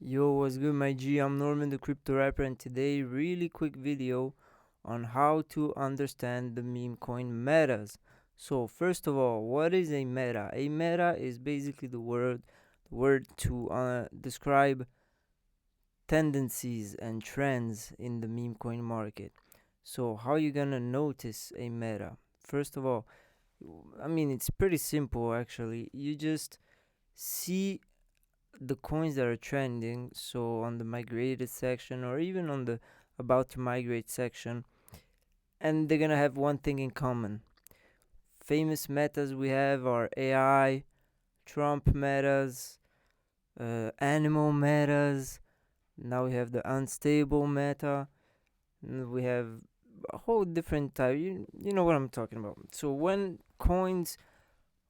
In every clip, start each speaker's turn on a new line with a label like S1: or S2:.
S1: Yo, what's good, my G? I'm Norman, the crypto rapper, and today, really quick video on how to understand the meme coin metas. So, first of all, what is a meta? A meta is basically the word to describe tendencies and trends in the meme coin market. So, how you gonna notice a meta? First of all, it's pretty simple actually. You just see the coins that are trending, so on the migrated section or even on the about to migrate section, and they're gonna have one thing in common. Famous metas we have are AI, Trump metas, animal metas. Now we have the unstable meta. We have a whole different type. You know what I'm talking about. So when coins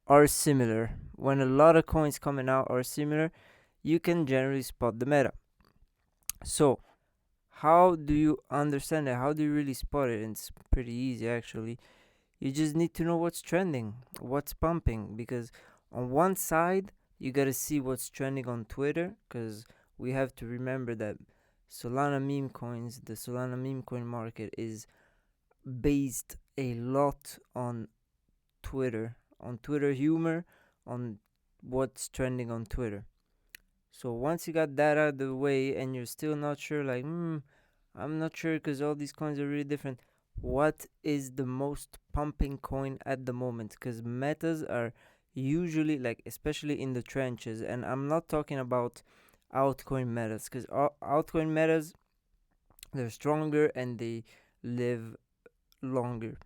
S1: are similar, when a lot of coins coming out are similar, you can generally spot the meta. So how do you understand it? How do you really spot it? And it's pretty easy actually. You just need to know what's trending, what's pumping, because on one side you gotta see what's trending on Twitter, because we have to remember that the Solana meme coin market is based a lot on Twitter humor, on what's trending on Twitter. So once you got that out of the way and you're still not sure, like, I'm not sure because all these coins are really different. What is the most pumping coin at the moment? Because metas are usually, like, especially in the trenches, and I'm not talking about altcoin metas, because altcoin metas, they're stronger and they live longer.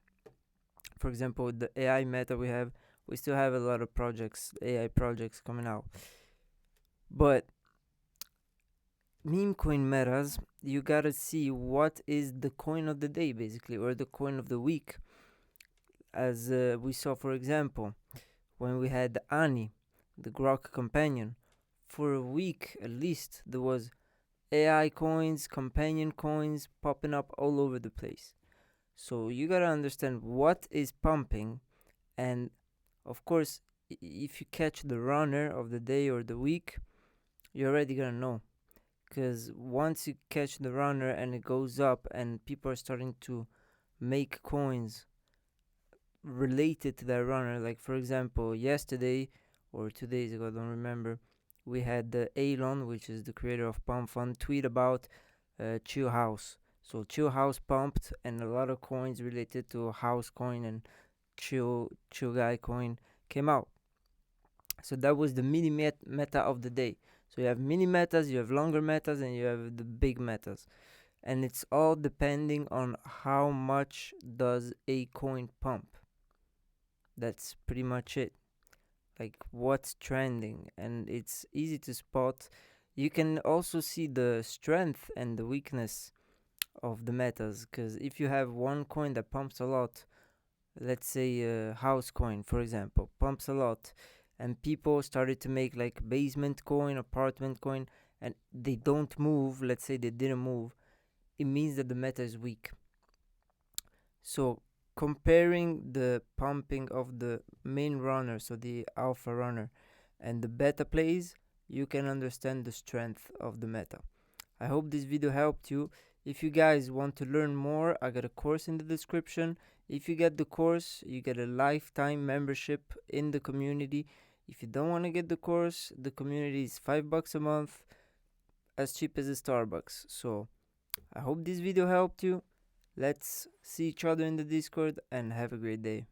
S1: For example, the AI meta we still have a lot of AI projects coming out. But meme coin metas, you gotta see what is the coin of the day, basically, or the coin of the week. As we saw, for example, when we had Ani, the Grok companion, for a week at least, there was AI coins, companion coins popping up all over the place. So you gotta understand what is pumping, and of course, if you catch the runner of the day or the week, you're already gonna know, because once you catch the runner and it goes up and people are starting to make coins related to that runner, like for example yesterday or 2 days ago, I don't remember, we had the Elon, which is the creator of Pump Fund, tweet about Chill House. So Chill House pumped, and a lot of coins related to House coin and Chill Guy coin came out. So that was the mini meta of the day. So you have mini metas, you have longer metas, and you have the big metas. And it's all depending on how much does a coin pump. That's pretty much it. Like what's trending, and it's easy to spot. You can also see the strength and the weakness of the metas, because if you have one coin that pumps a lot, let's say house coin for example pumps a lot, and people started to make like basement coin, apartment coin, and they don't move, let's say they didn't move, it means that the meta is weak. So comparing the pumping of the main runner, so the alpha runner, and the beta plays, you can understand the strength of the meta. I hope this video helped you. If you guys want to learn more, I got a course in the description. If you get the course, you get a lifetime membership in the community. If you don't want to get the course, the community is $5 a month, as cheap as a Starbucks. So I hope this video helped you. Let's see each other in the Discord and have a great day.